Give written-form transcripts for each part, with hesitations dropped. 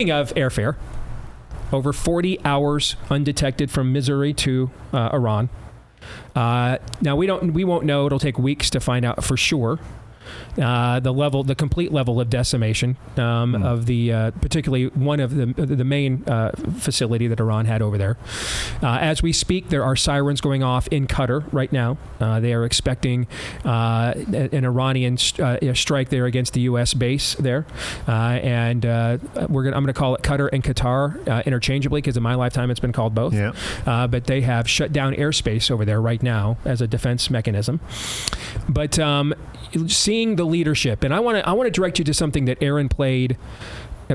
Speaking of airfare, over 40 hours undetected from Missouri to Iran. Now we won't know. It'll take weeks to find out for sure. The complete level of decimation of the particularly one of the main facility that Iran had over there. As we speak, there are sirens going off in Qatar right now. They are expecting an Iranian strike there against the U.S. base there, and I'm going to call it Qatar and Qatar interchangeably because in my lifetime it's been called both. Yeah. But they have shut down airspace over there right now as a defense mechanism. But seeing the leadership, and I want to direct you to something that Aaron played,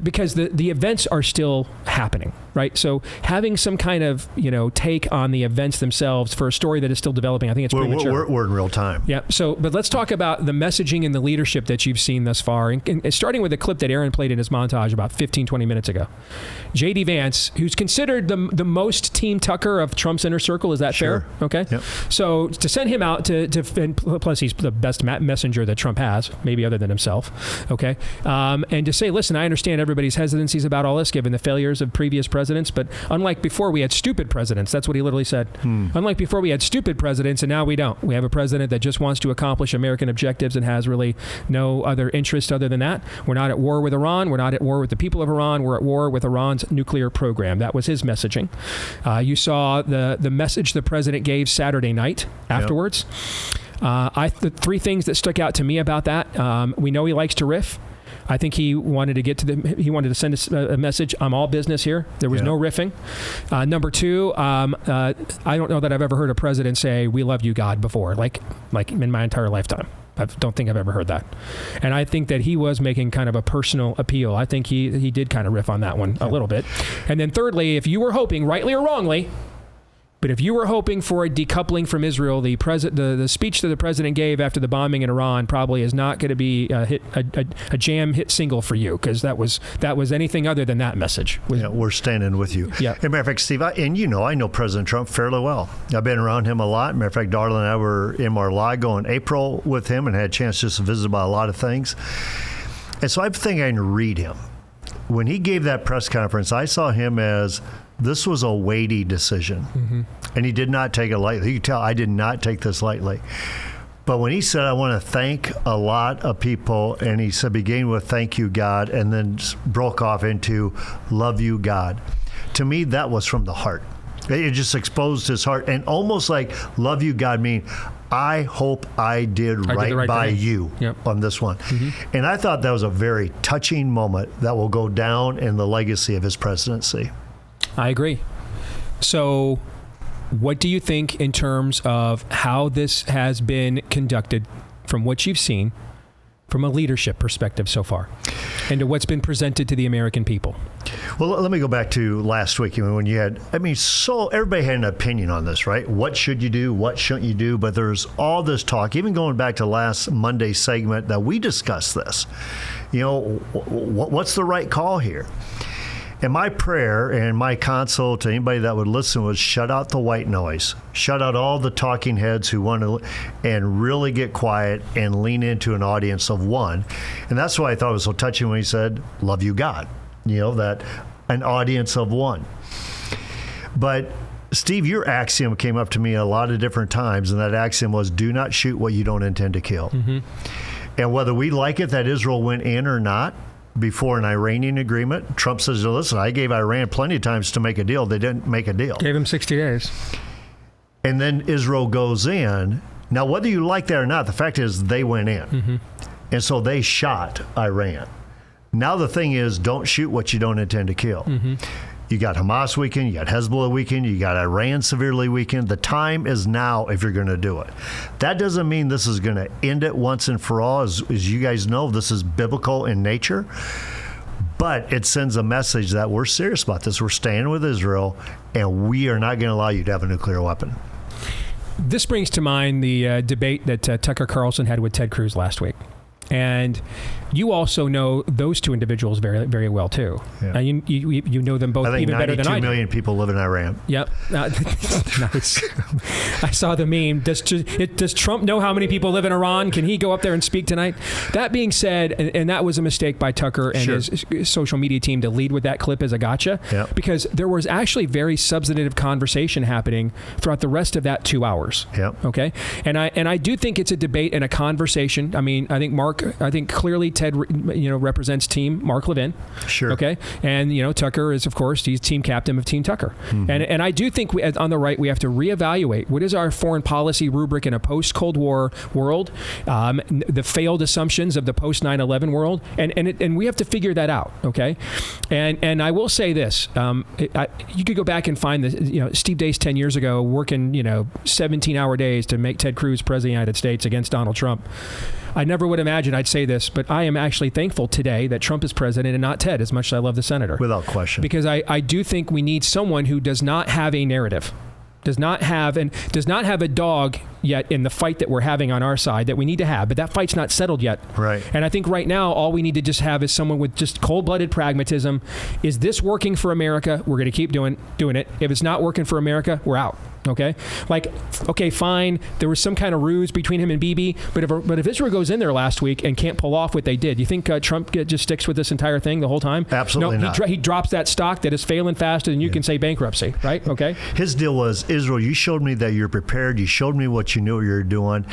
because the events are still happening, right? So having some kind of take on the events themselves for a story that is still developing, I think it's premature. We're in real time. Yeah. So, but let's talk about the messaging and the leadership that you've seen thus far, and starting with a clip that Aaron played in his montage about 15-20 minutes ago. J.D. Vance, who's considered the most Team Tucker of Trump's inner circle, is that fair? Okay. Yep. So to send him out and plus he's the best messenger that Trump has, maybe other than himself. Okay. And to say, listen, I understand everybody's hesitancies about all this given the failures of previous presidents, but unlike before we had stupid presidents, that's what he literally said. Unlike before we had stupid presidents, and now we don't. We have a president that just wants to accomplish American objectives and has really no other interest other than that. We're not at war with Iran. We're not at war with the people of Iran. We're at war with Iran's nuclear program. That was his messaging. You saw the message the president gave Saturday night afterwards. Yep. The three things that stuck out to me about that, we know he likes to riff. I think he wanted to send us a message. I'm all business here. There was no riffing. Number two, I don't know that I've ever heard a president say, "We love you, God," before, like in my entire lifetime. I don't think I've ever heard that. And I think that he was making kind of a personal appeal. I think he did kind of riff on that one a little bit. And then thirdly, if you were hoping, rightly or wrongly, but if you were hoping for a decoupling from Israel, the speech that the president gave after the bombing in Iran probably is not going to be a jam hit single for you, because that was anything other than that message. We're standing with you. Yeah. As a matter of fact, Steve, I know President Trump fairly well. I've been around him a lot. Matter of fact, Darla and I were in Mar-a-Lago in April with him and had a chance just to visit about a lot of things. And so I think I can read him. When he gave that press conference, I saw him as this was a weighty decision, and he did not take it lightly. You can tell I did not take this lightly. But when he said, I want to thank a lot of people, and he said, beginning with thank you, God, and then broke off into love you, God. To me, that was from the heart. It just exposed his heart, and almost like love you, God, mean I hope I did right by you on this one. And I thought that was a very touching moment that will go down in the legacy of his presidency. I agree. So what do you think in terms of how this has been conducted from what you've seen from a leadership perspective so far and to what's been presented to the American people? Well, let me go back to last week when you had, so everybody had an opinion on this, right? What should you do? What shouldn't you do? But there's all this talk, even going back to last Monday's segment that we discussed this. What's the right call here? And my prayer and my counsel to anybody that would listen was shut out the white noise. Shut out all the talking heads who want to and really get quiet and lean into an audience of one. And that's why I thought it was so touching when he said, love you, God. That an audience of one. But Steve, your axiom came up to me a lot of different times, and that axiom was do not shoot what you don't intend to kill. And whether we like it that Israel went in or not, before an Iranian agreement, Trump says, listen, I gave Iran plenty of times to make a deal. They didn't make a deal. Gave him 60 days. And then Israel goes in. Now, whether you like that or not, the fact is they went in. And so they shot Iran. Now the thing is, don't shoot what you don't intend to kill. You got Hamas weakened, you got Hezbollah weakened, you got Iran severely weakened. The time is now if you're going to do it. That doesn't mean this is going to end it once and for all. As you guys know, this is biblical in nature. But it sends a message that we're serious about this. We're staying with Israel, and we are not going to allow you to have a nuclear weapon. This brings to mind the debate that Tucker Carlson had with Ted Cruz last week. And you also know those two individuals very, very well too. Yeah. And you know them both even better than I do. 92 million people live in Iran. Yep. Nice. I saw the meme. Does Trump know how many people live in Iran? Can he go up there and speak tonight? That being said, and that was a mistake by Tucker and his social media team to lead with that clip as a gotcha, because there was actually very substantive conversation happening throughout the rest of that 2 hours. Yep. Okay. And I do think it's a debate and a conversation. I mean, I think clearly Ted, represents Team Mark Levin. Sure. Okay. And, Tucker is, of course, he's team captain of Team Tucker. Mm-hmm. And I do think on the right, we have to reevaluate what is our foreign policy rubric in a post-Cold War world, the failed assumptions of the post-9/11 world. And we have to figure that out. Okay. And I will say this, you could go back and find Steve Deace 10 years ago working, 17-hour days to make Ted Cruz president of the United States against Donald Trump. I never would imagine I'd say this, but I am actually thankful today that Trump is president and not Ted, as much as I love the senator. Without question. Because I do think we need someone who does not have a narrative, does not have a dog yet in the fight that we're having on our side that we need to have, but that fight's not settled yet. Right. And I think right now all we need to just have is someone with just cold-blooded pragmatism. Is this working for America? We're going to keep doing it. If it's not working for America, we're out. Okay, fine. There was some kind of ruse between him and Bibi, but if Israel goes in there last week and can't pull off what they did, you think Trump just sticks with this entire thing the whole time? Absolutely not. He drops that stock that is failing faster than you can say bankruptcy, right? Okay. His deal was, Israel, you showed me that you're prepared. You showed me what you knew what you were doing.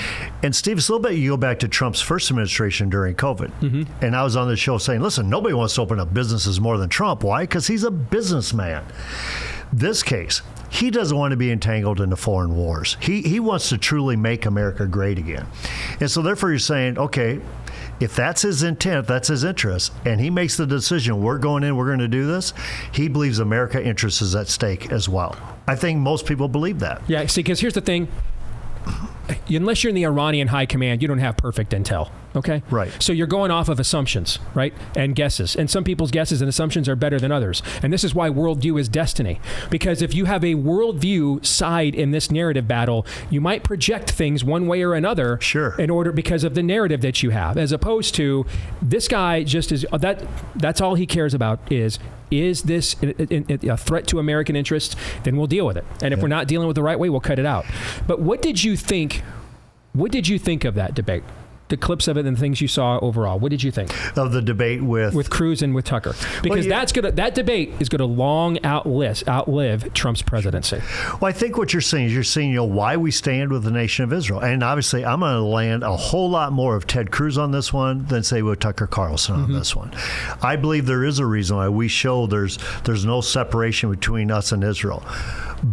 And Steve, it's a little bit, you go back to Trump's first administration during COVID. Mm-hmm. And I was on the show saying, listen, nobody wants to open up businesses more than Trump. Why? Because he's a businessman. This case, he doesn't want to be entangled into foreign wars. He wants to truly make America great again. And so therefore you're saying, okay, if that's his intent, that's his interest, and he makes the decision, we're going in, we're going to do this, he believes America interest is at stake as well. I think most people believe that. Yeah, see, because here's the thing. Unless you're in the Iranian high command, you don't have perfect intel. Okay? Right. So you're going off of assumptions, right? And guesses. And some people's guesses and assumptions are better than others. And this is why worldview is destiny. Because if you have a worldview side in this narrative battle, you might project things one way or another. Sure. Because of the narrative that you have. As opposed to this guy just is that's all he cares about is this a threat to American interests? Then we'll deal with it. And if we're not dealing with it the right way, we'll cut it out. But what did you think of that debate? The clips of it and the things you saw overall. What did you think of the debate with Cruz and with Tucker? Because that debate is going to long outlive Trump's presidency. Well, I think what you're saying is why we stand with the nation of Israel. And obviously, I'm going to land a whole lot more of Ted Cruz on this one than say with Tucker Carlson on this one. I believe there is a reason why we show there's no separation between us and Israel.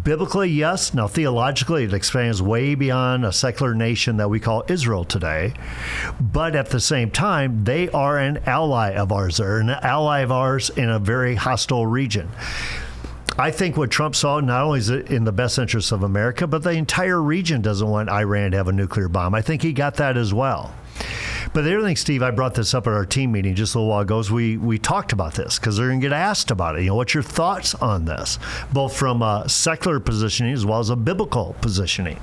Biblically, yes. Now, theologically, it expands way beyond a secular nation that we call Israel today. But at the same time, they are an ally of ours. They're an ally of ours in a very hostile region. I think what Trump saw, not only is it in the best interest of America, but the entire region doesn't want Iran to have a nuclear bomb. I think he got that as well. But the other thing, Steve, I brought this up at our team meeting just a little while ago, is we talked about this because they're going to get asked about it. What's your thoughts on this, both from a secular positioning as well as a biblical positioning?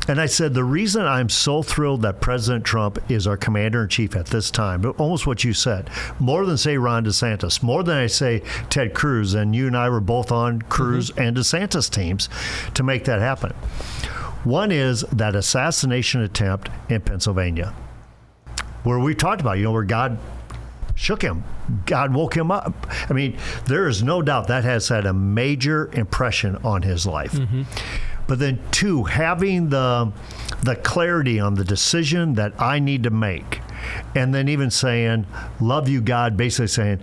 And I said, the reason I'm so thrilled that President Trump is our commander-in-chief at this time, but almost what you said, more than, say, Ron DeSantis, more than I say Ted Cruz, and you and I were both on Cruz and DeSantis teams to make that happen. One is that assassination attempt in Pennsylvania, where we talked about, where God shook him. God woke him up. I mean, there is no doubt that has had a major impression on his life. Mm-hmm. But then, two, having the clarity on the decision that I need to make, and then even saying, love you, God, basically saying,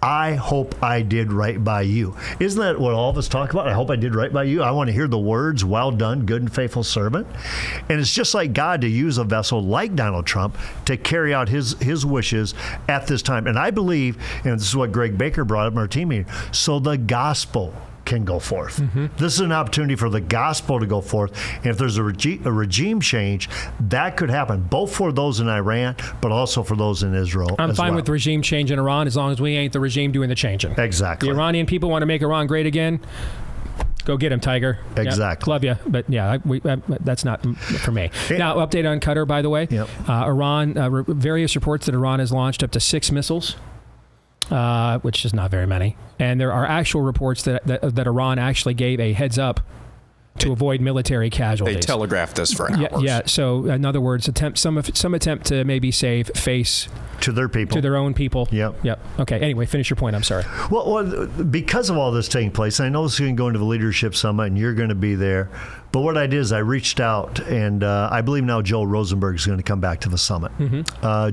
I hope I did right by you. Isn't that what all of us talk about? I hope I did right by you. I want to hear the words, well done, good and faithful servant. And it's just like God to use a vessel like Donald Trump to carry out his wishes at this time. And I believe, and this is what Greg Baker brought up in our team meeting, so the gospel can go forth. Mm-hmm. This is an opportunity for the gospel to go forth. And if there's a regime change, that could happen, both for those in Iran, but also for those in Israel. I'm fine with regime change in Iran as long as we ain't the regime doing the changing. Exactly. The Iranian people want to make Iran great again. Go get him, Tiger. Exactly. Yep. Love you, but yeah, that's not for me. Now, update on Qatar, by the way. Yep. Iran, various reports that Iran has launched up to 6 missiles, which is not very many. And there are actual reports that Iran actually gave a heads up to avoid military casualties. They telegraphed this for hours. Yeah. So, in other words, some attempt to maybe save face to their people, to their own people. Yep. Okay. Anyway, finish your point. I'm sorry. Well, because of all this taking place, I know this is going to go into the leadership summit, and you're going to be there. But what I did is I reached out, and I believe now Joel Rosenberg is going to come back to the summit.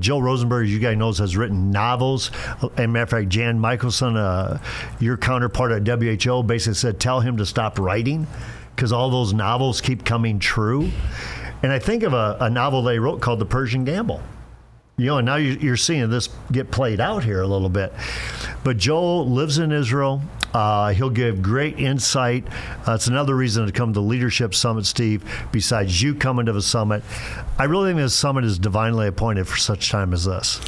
Joel Rosenberg, as you guys know, has written novels. As a matter of fact, Jan Michelson, your counterpart at WHO, basically said, tell him to stop writing, because all those novels keep coming true. And I think of a novel they wrote called The Persian Gamble. And now you're seeing this get played out here a little bit. But Joel lives in Israel. He'll give great insight. It's another reason to come to the Leadership Summit, Steve, besides you coming to the summit. I really think this summit is divinely appointed for such time as this.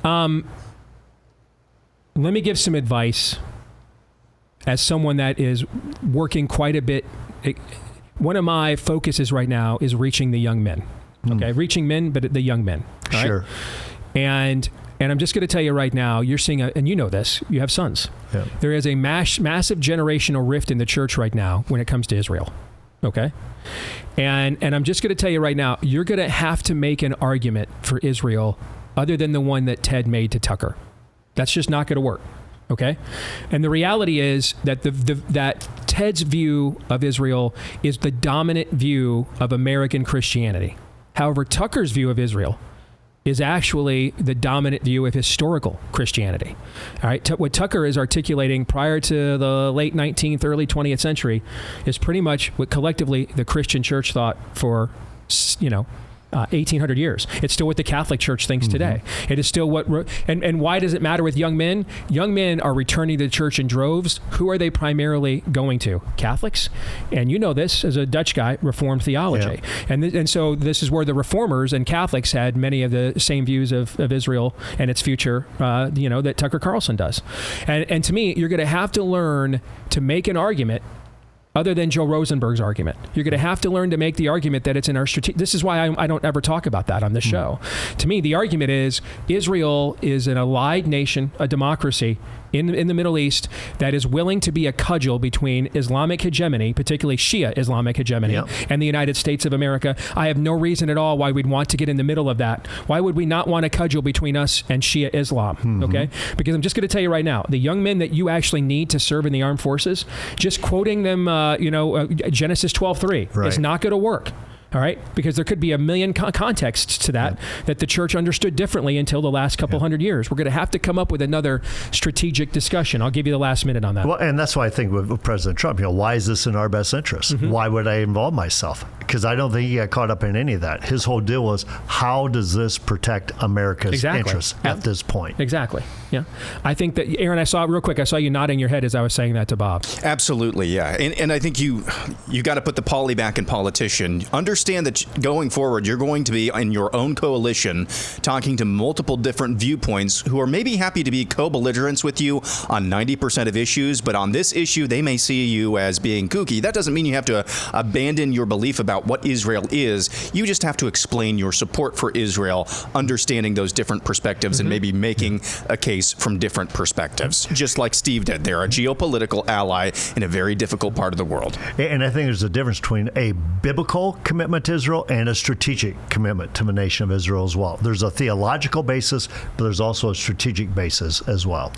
Let me give some advice as someone that is working quite a bit. One of my focuses right now is reaching the young men. Okay, reaching men, but the young men. Right? Sure. And I'm just going to tell you right now, you're seeing, and you know this, you have sons. Yeah. There is a massive generational rift in the church right now when it comes to Israel. Okay? And I'm just going to tell you right now, you're going to have to make an argument for Israel other than the one that Ted made to Tucker. That's just not going to work. Okay? And the reality is that that Ted's view of Israel is the dominant view of American Christianity. However, Tucker's view of Israel is actually the dominant view of historical Christianity. All right? What Tucker is articulating prior to the late 19th, early 20th century is pretty much what collectively the Christian church thought for, 1,800 years. It's still what the Catholic Church thinks today. It is still what, and why does it matter with young men? Young men are returning to the church in droves. Who are they primarily going to? Catholics. And you know this as a Dutch guy, Reformed theology. Yeah. And so this is where the Reformers and Catholics had many of the same views of Israel and its future, that Tucker Carlson does. And to me, you're going to have to learn to make an argument other than Joe Rosenberg's argument. You're going to have to learn to make the argument that it's in our strategic. This is why I don't ever talk about that on this show. To me, the argument is Israel is an allied nation, a democracy in the Middle East that is willing to be a cudgel between Islamic hegemony, particularly Shia Islamic hegemony, and the United States of America. I have no reason at all why we'd want to get in the middle of that. Why would we not want a cudgel between us and Shia Islam? Okay? Because I'm just going to tell you right now, the young men that you actually need to serve in the armed forces, just quoting them, Genesis 12:3 is not going to work. All right? Because there could be a million contexts to that the church understood differently until the last couple hundred years. We're going to have to come up with another strategic discussion. I'll give you the last minute on that. Well, and that's why I think with President Trump, why is this in our best interest? Why would I involve myself? Because I don't think he got caught up in any of that. His whole deal was, how does this protect America's interests at this point? Exactly. Yeah. I think that, Aaron, I saw you nodding your head as I was saying that to Bob. Absolutely, yeah. And I think you got to put the poly back in politician. Understand that going forward, you're going to be in your own coalition talking to multiple different viewpoints who are maybe happy to be co-belligerents with you on 90% of issues, but on this issue, they may see you as being kooky. That doesn't mean you have to abandon your belief about what Israel is. You just have to explain your support for Israel, understanding those different perspectives and maybe making a case from different perspectives, just like Steve did. They're a geopolitical ally in a very difficult part of the world. And I think there's a difference between a biblical commitment to Israel and a strategic commitment to the nation of Israel as well. There's a theological basis, but there's also a strategic basis as well.